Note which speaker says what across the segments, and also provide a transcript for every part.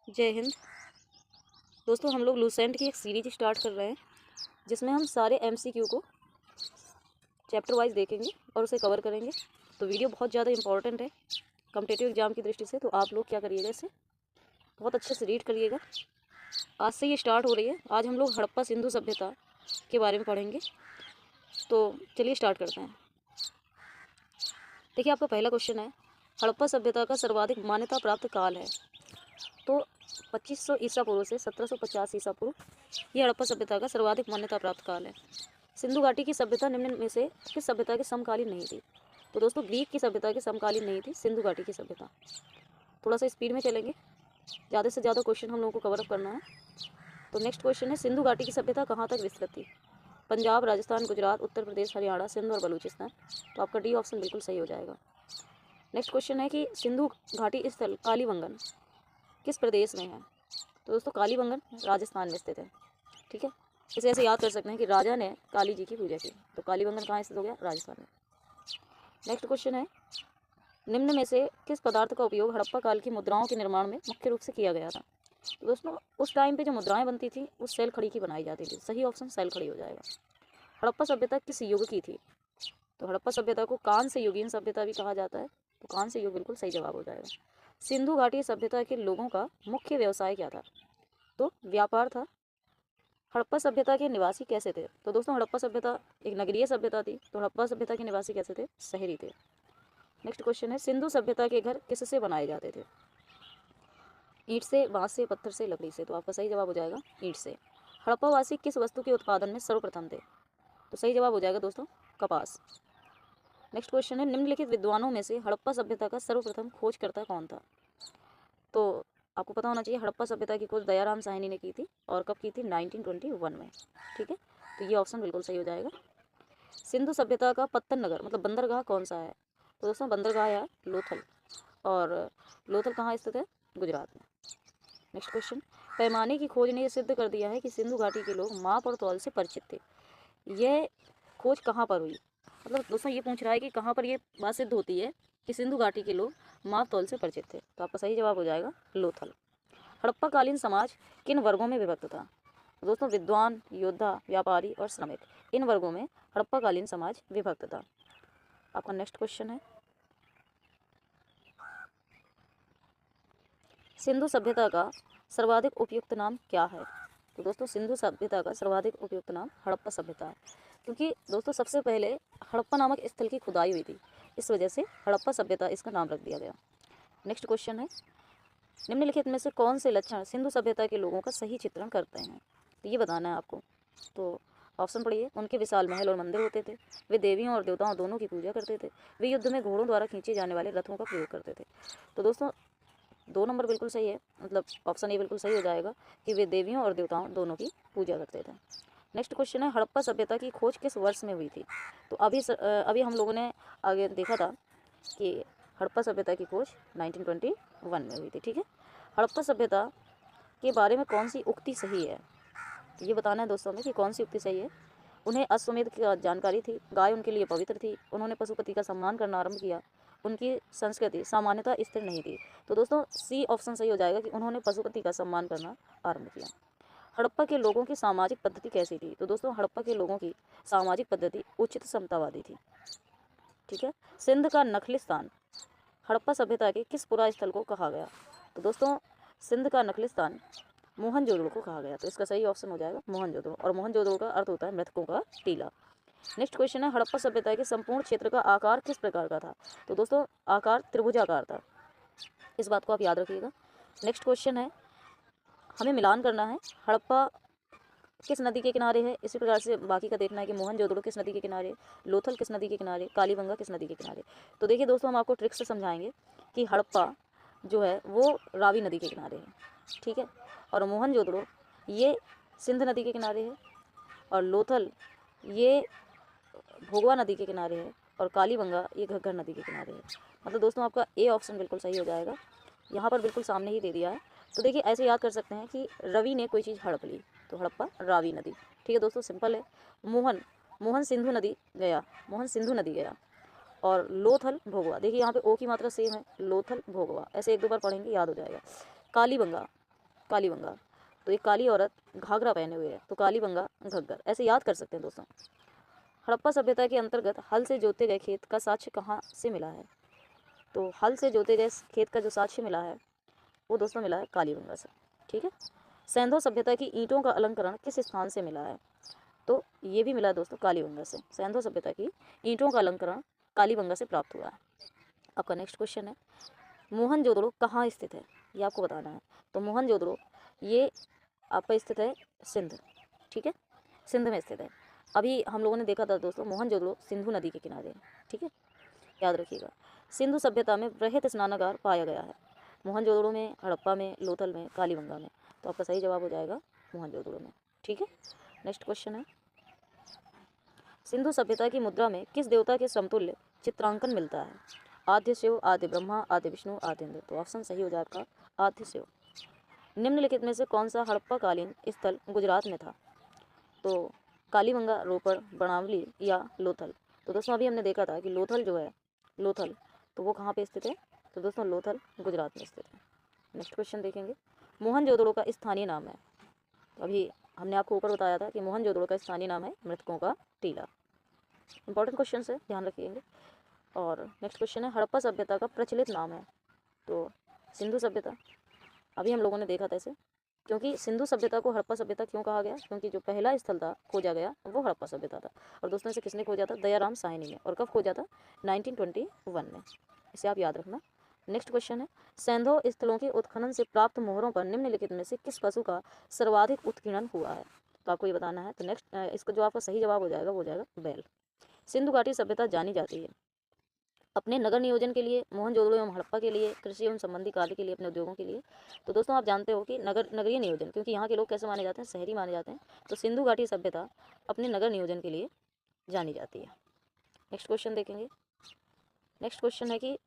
Speaker 1: जय हिंद दोस्तों। हम लोग लूसेंट की एक सीरीज स्टार्ट कर रहे हैं जिसमें हम सारे एमसीक्यू को चैप्टर वाइज देखेंगे और उसे कवर करेंगे। तो वीडियो बहुत ज़्यादा इंपॉर्टेंट है कॉम्पिटिटिव एग्जाम की दृष्टि से, तो आप लोग क्या करिएगा, इसे बहुत अच्छे से रीड करिएगा। आज से ये स्टार्ट हो रही है। आज हम लोग हड़प्पा सिंधु सभ्यता के बारे में पढ़ेंगे। तो चलिए स्टार्ट करते हैं। देखिए, आपका पहला क्वेश्चन है, हड़प्पा सभ्यता का सर्वाधिक मान्यता प्राप्त काल है। तो 2500 ईसा पूर्व से 1750 ईसा पूर्व, ये हड़प्पा सभ्यता का सर्वाधिक मान्यता प्राप्त काल है। सिंधु घाटी की सभ्यता निम्न में से किस सभ्यता के समकालीन नहीं थी? तो दोस्तों, ग्रीक की सभ्यता के समकालीन नहीं थी सिंधु घाटी की सभ्यता। थोड़ा सा स्पीड में चलेंगे, ज़्यादा से ज़्यादा क्वेश्चन हम लोगों को कवर अप करना है। तो नेक्स्ट क्वेश्चन है, सिंधु घाटी की सभ्यता कहाँ तक विस्तृत थी? पंजाब, राजस्थान, गुजरात, उत्तर प्रदेश, हरियाणा, सिंध और बलूचिस्तान। तो आपका डी ऑप्शन बिल्कुल सही हो जाएगा। नेक्स्ट क्वेश्चन है कि सिंधु घाटी स्थल कालीबंगन किस प्रदेश में है? तो दोस्तों, कालीबंगन राजस्थान में स्थित है। ठीक है, इसे ऐसे याद कर सकते हैं कि राजा ने काली जी की पूजा की, तो कालीबंगन कहाँ स्थित हो गया? राजस्थान में। नेक्स्ट क्वेश्चन है, निम्न में से किस पदार्थ का उपयोग हड़प्पा काल की मुद्राओं के निर्माण में मुख्य रूप से किया गया था? तो दोस्तों, उस टाइम पे जो मुद्राएं बनती थी वो सेल खड़ी की बनाई जाती थी। सही ऑप्शन सेल खड़ी हो जाएगा। हड़प्पा सभ्यता किस युग की थी? तो हड़प्पा सभ्यता को कांस्य युगीन सभ्यता भी कहा जाता है, तो कांस्य युग बिल्कुल सही जवाब हो जाएगा। सिंधु घाटी सभ्यता के लोगों का मुख्य व्यवसाय क्या था? तो व्यापार था। हड़प्पा सभ्यता के निवासी कैसे थे? तो दोस्तों, हड़प्पा सभ्यता एक नगरीय सभ्यता थी, तो हड़प्पा सभ्यता के निवासी कैसे थे? शहरी थे। नेक्स्ट क्वेश्चन है, सिंधु सभ्यता के घर किससे बनाए जाते थे? ईंट से, बांस से, पत्थर से, लकड़ी से। तो आपका सही जवाब हो जाएगा ईंट से। हड़प्पा वासी किस वस्तु के उत्पादन में सर्वप्रथम थे? तो सही जवाब हो जाएगा दोस्तों कपास। नेक्स्ट क्वेश्चन है, निम्नलिखित विद्वानों में से हड़प्पा सभ्यता का सर्वप्रथम खोजकर्ता कौन था? तो आपको पता होना चाहिए, हड़प्पा सभ्यता की खोज दयाराम साहनी ने की थी, और कब की थी? 1921 में। ठीक है, तो ये ऑप्शन बिल्कुल सही हो जाएगा। सिंधु सभ्यता का पत्तन नगर मतलब बंदरगाह कौन सा है? तो दोस्तों, बंदरगाह है लोथल, और लोथल कहाँ स्थित है? गुजरात में। नेक्स्ट क्वेश्चन, पैमाने की खोज ने यह सिद्ध कर दिया है कि सिंधु घाटी के लोग माप और तौल से परिचित थे। यह खोज कहाँ पर हुई? मतलब दोस्तों, ये पूछ रहा है कि कहाँ पर ये बात सिद्ध होती है कि सिंधु घाटी के लोग माप तौल से परिचित थे। तो आपका सही जवाब हो जाएगा लोथल। हड़प्पा कालीन समाज किन वर्गों में विभक्त था? दोस्तों, विद्वान, योद्धा, व्यापारी और श्रमिक, इन वर्गों में हड़प्पा कालीन समाज विभक्त था। आपका नेक्स्ट क्वेश्चन है, सिंधु सभ्यता का सर्वाधिक उपयुक्त नाम क्या है? तो दोस्तों, सिंधु सभ्यता का सर्वाधिक उपयुक्त नाम हड़प्पा सभ्यता है, क्योंकि दोस्तों सबसे पहले हड़प्पा नामक स्थल की खुदाई हुई थी, इस वजह से हड़प्पा सभ्यता इसका नाम रख दिया गया। नेक्स्ट क्वेश्चन है, निम्नलिखित में से कौन से लक्षण सिंधु सभ्यता के लोगों का सही चित्रण करते हैं? तो ये बताना है आपको। तो ऑप्शन पढ़िए, उनके विशाल महल और मंदिर होते थे, वे देवियों और देवताओं दोनों की पूजा करते थे, वे युद्ध में घोड़ों द्वारा खींचे जाने वाले रथों का प्रयोग करते थे। तो दोस्तों, 2 नंबर बिल्कुल सही है, मतलब ऑप्शन ए बिल्कुल सही हो जाएगा कि वे देवियों और देवताओं दोनों की पूजा करते थे। नेक्स्ट क्वेश्चन है, हड़प्पा सभ्यता की खोज किस वर्ष में हुई थी? तो अभी हम लोगों ने आगे देखा था कि हड़प्पा सभ्यता की खोज 1921 में हुई थी। ठीक है, हड़प्पा सभ्यता के बारे में कौन सी उक्ति सही है? तो ये बताना है दोस्तों हमें कि कौन सी उक्ति सही है। उन्हें अश्वमेध की जानकारी थी, गाय उनके लिए पवित्र थी, उन्होंने पशुपति का सम्मान करना आरंभ किया, उनकी संस्कृति सामान्यतः स्थिर नहीं थी। तो दोस्तों, सी ऑप्शन सही हो जाएगा कि उन्होंने पशुपति का सम्मान करना आरंभ किया। हड़प्पा के लोगों की सामाजिक पद्धति कैसी थी? तो दोस्तों, हड़प्पा के लोगों की सामाजिक पद्धति उचित समतावादी थी। ठीक है, सिंध का नखलिस्तान हड़प्पा सभ्यता के किस पुरा स्थल को कहा गया? तो दोस्तों, सिंध का नखलिस्तान मोहनजोदड़ो को कहा गया, तो इसका सही ऑप्शन हो जाएगा मोहनजोदड़ो, और मोहनजोदड़ो का अर्थ होता है मृतकों का टीला। नेक्स्ट क्वेश्चन है, हड़प्पा सभ्यता के संपूर्ण क्षेत्र का आकार किस प्रकार का था? तो दोस्तों, आकार त्रिभुजाकार था, इस बात को आप याद रखिएगा। नेक्स्ट क्वेश्चन है, हमें मिलान करना है, हड़प्पा किस नदी के किनारे है, इसी प्रकार से बाकी का देखना है कि मोहनजोदड़ो किस नदी के किनारे, लोथल किस नदी के किनारे, कालीबंगा किस नदी के किनारे। तो देखिए दोस्तों, हम आपको ट्रिक से समझाएंगे कि हड़प्पा जो है वो रावी नदी के किनारे है। ठीक है, और मोहनजोदड़ो ये सिंध नदी के किनारे है, और लोथल ये भोगवा नदी के किनारे है, और कालीबंगा ये घग्गर नदी के किनारे है। मतलब दोस्तों, आपका ए ऑप्शन बिल्कुल सही हो जाएगा, यहाँ पर बिल्कुल सामने ही दे दिया है। तो देखिए, ऐसे याद कर सकते हैं कि रवि ने कोई चीज़ हड़प ली, तो हड़प्पा रावी नदी। ठीक है दोस्तों, सिंपल है। मोहन मोहन सिंधु नदी गया, मोहन सिंधु नदी गया, और लोथल भोगवा, देखिए यहाँ पे ओ की मात्रा सेम है, लोथल भोगवा, ऐसे 1-2 बार पढ़ेंगे याद हो जाएगा। कालीबंगा कालीबंगा। तो एक काली औरत घाघरा पहने हुए है, तो कालीबंगा घग्गर, ऐसे याद कर सकते हैं दोस्तों। हड़प्पा सभ्यता के अंतर्गत हल से जोते गए खेत का साक्ष्य कहाँ से मिला है? तो हल से जोते गए खेत का जो साक्ष्य मिला है वो दोस्तों मिला है कालीबंगा से। ठीक है। सैंधव सभ्यता की ईंटों का अलंकरण किस स्थान से मिला है? तो ये भी मिला दोस्तों कालीबंगा से। सैंधव सभ्यता की ईंटों का अलंकरण कालीबंगा से प्राप्त हुआ है। आपका नेक्स्ट क्वेश्चन है, मोहनजोदड़ो कहाँ स्थित है? ये आपको बताना है। तो मोहनजोदड़ो ये आपका स्थित है सिंध। ठीक है, सिंध में स्थित है। अभी हम लोगों ने देखा था दोस्तों, मोहनजोदड़ो सिंधु नदी के किनारे है। ठीक है, याद रखिएगा। सिंधु सभ्यता में वृहत स्नानागार पाया गया है। मोहनजोदड़ो में, हड़प्पा में, लोथल में, कालीबंगा में। तो आपका सही जवाब हो जाएगा मोहनजोदड़ो में। ठीक है, नेक्स्ट क्वेश्चन है, सिंधु सभ्यता की मुद्रा में किस देवता के समतुल्य चित्रांकन मिलता है? आद्य शिव, आद्य ब्रह्मा, आद्य विष्णु, आद्य इंद्र। तो ऑप्शन सही हो जाएगा आद्य शिव। निम्नलिखित में से कौन सा हड़प्पाकालीन स्थल गुजरात में था? तो कालीबंगा, रोपड़, बनावली या लोथल। तो दोस्तों अभी हमने देखा था कि लोथल जो है, लोथल, तो वो कहाँ पे स्थित है? तो दोस्तों लोथल गुजरात में स्थित है। नेक्स्ट क्वेश्चन देखेंगे, मोहनजोदड़ो का स्थानीय नाम है? तो अभी हमने आपको ऊपर बताया था कि मोहनजोदड़ो का स्थानीय नाम है मृतकों का टीला। इंपॉर्टेंट क्वेश्चन है, ध्यान रखिएगा। और नेक्स्ट क्वेश्चन है, हड़प्पा सभ्यता का प्रचलित नाम है? तो सिंधु सभ्यता। अभी हम लोगों ने देखा था इसे, क्योंकि सिंधु सभ्यता को हड़प्पा सभ्यता क्यों कहा गया? क्योंकि जो पहला स्थल था खोजा गया वो हड़प्पा सभ्यता था। और दोस्तों इसे किसने खोजा था? दयाराम साहनी ने। और कब खोजा था? 1921 में। इसे आप याद रखना। नेक्स्ट क्वेश्चन है, सैंधव स्थलों के उत्खनन से प्राप्त मोहरों पर निम्नलिखित में से किस पशु का सर्वाधिक उत्कीर्णन हुआ है? तो आपको ये बताना है। तो नेक्स्ट इसका जो आपका सही जवाब हो जाएगा वो हो जाएगा बैल। सिंधु घाटी सभ्यता जानी जाती है अपने नगर नियोजन के लिए, मोहनजोदड़ो एवं हड़प्पा के लिए, कृषि एवं संबंधी कार्य के लिए, अपने उद्योगों के लिए। तो दोस्तों आप जानते हो कि नगरीय नियोजन, क्योंकि यहाँ के लोग कैसे माने जाते हैं? शहरी माने जाते हैं। तो सिंधु घाटी सभ्यता अपने नगर नियोजन के लिए जानी जाती है। नेक्स्ट क्वेश्चन देखेंगे। नेक्स्ट क्वेश्चन है कि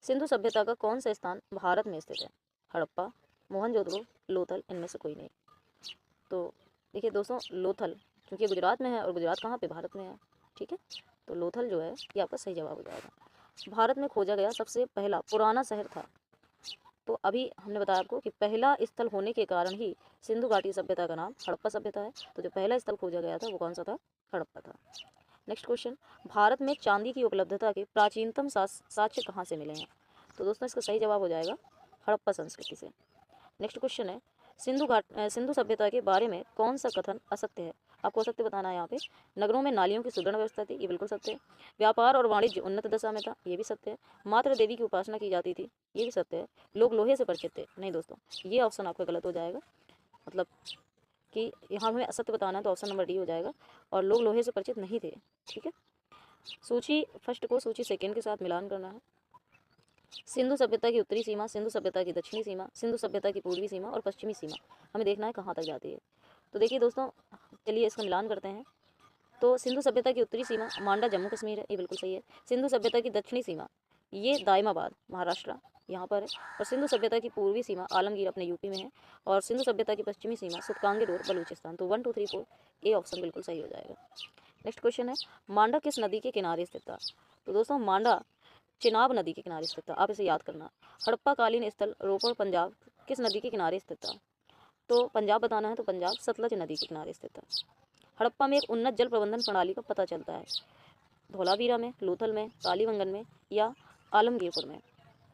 Speaker 1: सिंधु सभ्यता का कौन सा स्थान भारत में स्थित है? हड़प्पा, मोहनजोदड़ो, लोथल, इनमें से कोई नहीं। तो देखिए दोस्तों, लोथल, क्योंकि गुजरात में है और गुजरात कहाँ पे? भारत में है। ठीक है, तो लोथल जो है ये आपका सही जवाब हो जाएगा। भारत में खोजा गया सबसे पहला पुराना शहर था? तो अभी हमने बताया आपको कि पहला स्थल होने के कारण ही सिंधु घाटी सभ्यता का नाम हड़प्पा सभ्यता है। तो जो पहला स्थल खोजा गया था वो कौन सा था? हड़प्पा था। नेक्स्ट क्वेश्चन, भारत में चांदी की उपलब्धता के प्राचीनतम साक्ष्य कहाँ से मिले हैं? तो दोस्तों इसका सही जवाब हो जाएगा हड़प्पा संस्कृति से। नेक्स्ट क्वेश्चन है, सिंधु सभ्यता के बारे में कौन सा कथन असत्य है? आपको असत्य बताना है यहाँ पे। नगरों में नालियों की सुदृढ़ व्यवस्था थी, ये बिल्कुल सत्य है। व्यापार और वाणिज्य उन्नत दशा में था, ये भी सत्य है। मात्र देवी की उपासना की जाती थी, ये भी सत्य है। लोग लोहे से परिचित थे, नहीं दोस्तों, ये ऑप्शन आपका गलत हो जाएगा। मतलब कि यहाँ हमें असत्य बताना है तो ऑप्शन नंबर डी हो जाएगा। और लोग लोहे से परिचित नहीं थे। ठीक है, सूची फर्स्ट को सूची सेकेंड के साथ मिलान करना है। सिंधु सभ्यता की उत्तरी सीमा, सिंधु सभ्यता की दक्षिणी सीमा, सिंधु सभ्यता की पूर्वी सीमा और पश्चिमी सीमा हमें देखना है कहाँ तक जाती है। तो देखिए दोस्तों, चलिए इसका मिलान करते हैं। तो सिंधु सभ्यता की उत्तरी सीमा मांडा जम्मू कश्मीर है, ये बिल्कुल सही है। सिंधु सभ्यता की दक्षिणी सीमा ये दायमाबाद महाराष्ट्र यहाँ पर है। और सिंधु सभ्यता की पूर्वी सीमा आलमगीर अपने यूपी में है। और सिंधु सभ्यता की पश्चिमी सीमा सुतकांगी रोड बलूचिस्तान। तो 1 2 3 4 ए ऑप्शन बिल्कुल सही हो जाएगा। नेक्स्ट क्वेश्चन है, मांडा किस नदी के किनारे स्थित था? तो दोस्तों मांडा चिनाब नदी के किनारे स्थित था, आप इसे याद करना। हड़प्पा कालीन स्थल रोपड़ पंजाब किस नदी के किनारे स्थित था? तो पंजाब बताना है, तो पंजाब सतलज नदी के किनारे स्थित था। हड़प्पा में एक उन्नत जल प्रबंधन प्रणाली का पता चलता है? धौलावीरा में, लोथल में, कालीबंगन में या आलमगीरपुर में?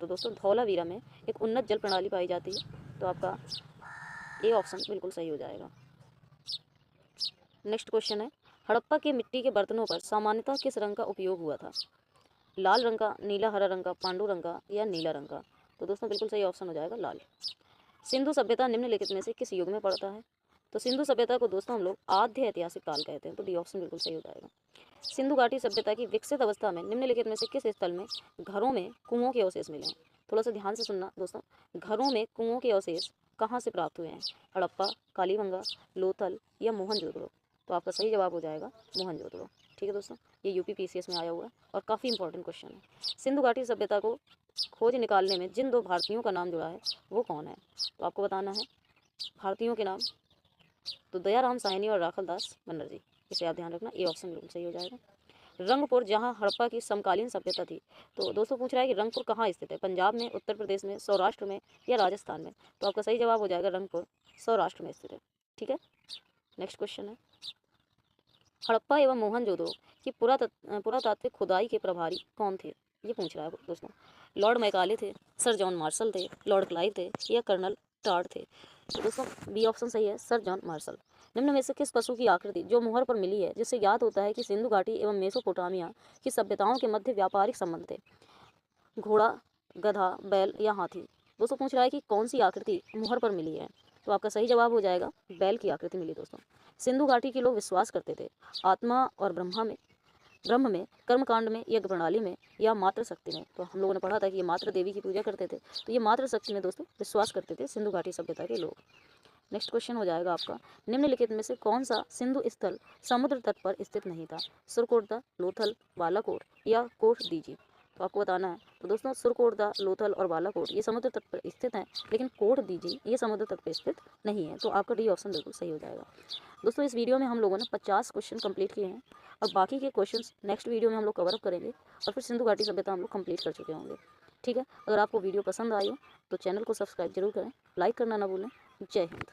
Speaker 1: तो दोस्तों धौलावीरा में एक उन्नत जल प्रणाली पाई जाती है। तो आपका ए ऑप्शन बिल्कुल सही हो जाएगा। नेक्स्ट क्वेश्चन है, हड़प्पा के मिट्टी के बर्तनों पर सामान्यतः किस रंग का उपयोग हुआ था? लाल रंग का, नीला हरा रंग का, पांडु रंग का या नीला रंग का? तो दोस्तों बिल्कुल सही ऑप्शन हो जाएगा लाल। सिंधु सभ्यता निम्नलिखित में से किस युग में पड़ता है? तो सिंधु सभ्यता को दोस्तों हम लोग आद्य ऐतिहासिक काल कहते हैं। तो डी ऑप्शन बिल्कुल सही हो जाएगा। सिंधु घाटी सभ्यता की विकसित अवस्था में निम्नलिखित में से किस स्थल में घरों में कुओं के अवशेष मिले हैं? थोड़ा सा ध्यान से सुनना दोस्तों, घरों में कुओं के अवशेष कहाँ से प्राप्त हुए हैं? हड़प्पा, कालीबंगा, लोथल या मोहनजोदड़ो? तो आपका सही जवाब हो जाएगा मोहनजोदड़ो। ठीक है दोस्तों, ये यूपी पीसीएस में आया हुआ है और काफ़ी इंपॉर्टेंट क्वेश्चन है। सिंधु घाटी सभ्यता को खोज निकालने में जिन 2 भारतीयों का नाम जुड़ा है वो कौन है? तो आपको बताना है भारतीयों के नाम। तो दयाराम साहनी और राखल दास बनर्जी, इसे आप ध्यान रखना, ये ऑप्शन बिल्कुल सही हो जाएगा। रंगपुर जहाँ हड़प्पा की समकालीन सभ्यता थी। तो दोस्तों पूछ रहा है कि रंगपुर कहाँ स्थित है, पंजाब में, उत्तर प्रदेश में, सौराष्ट्र में या राजस्थान में। तो आपका सही जवाब हो जाएगा रंगपुर, सौराष्ट्र में स्थित है। ठीक है, नेक्स्ट क्वेश्चन है, हड़प्पा एवं मोहनजोदड़ो की पुरातात्विक खुदाई के प्रभारी कौन थे, ये पूछ रहा है दोस्तों। लॉर्ड मैकाले थे, सर जॉन मार्शल थे, लॉर्ड क्लाइव थे या कर्नल टाड थे। तो दोस्तों बी ऑप्शन सही है, सर जॉन मार्शल। निम्न में से किस पशु की आकृति जो मुहर पर मिली है जिससे ज्ञात होता है कि सिंधु घाटी एवं मेसोपोटामिया की सभ्यताओं के मध्य व्यापारिक संबंध थे, घोड़ा, गधा, बैल या हाथी। दोस्तों पूछ रहा है कि कौन सी आकृति मुहर पर मिली है। तो आपका सही जवाब हो जाएगा बैल की आकृति मिली दोस्तों। सिंधु घाटी के लोग विश्वास करते थे आत्मा और ब्रह्म में, कर्मकांड में, यज्ञ प्रणाली में या मातृ शक्ति में। तो हम लोगों ने पढ़ा था कि ये मातृ देवी की पूजा करते थे, तो ये मातृ शक्ति में दोस्तों विश्वास करते थे सिंधु घाटी सभ्यता के लोग। नेक्स्ट क्वेश्चन हो जाएगा आपका, निम्नलिखित में से कौन सा सिंधु स्थल समुद्र तट पर स्थित नहीं था, सुरकोटदा, लोथल, बालाकोट या कोट दीजी। तो आपको बताना है। तो दोस्तों सुरकोटदा, लोथल और बालाकोट ये समुद्र तट पर स्थित हैं, लेकिन कोट दीजी ये समुद्र तट पर स्थित नहीं है। तो आपका डी ऑप्शन बिल्कुल सही हो जाएगा। दोस्तों इस वीडियो में हम लोगों ने 50 क्वेश्चन कंप्लीट किए हैं और बाकी के क्वेश्चंस नेक्स्ट वीडियो में हम लोग कवर अप करेंगे और फिर सिंधु घाटी सभ्यता हम लोग कंप्लीट कर चुके होंगे। ठीक है, अगर आपको वीडियो पसंद आई हो तो चैनल को सब्सक्राइब जरूर करें, लाइक करना ना भूलें। जय हिंद।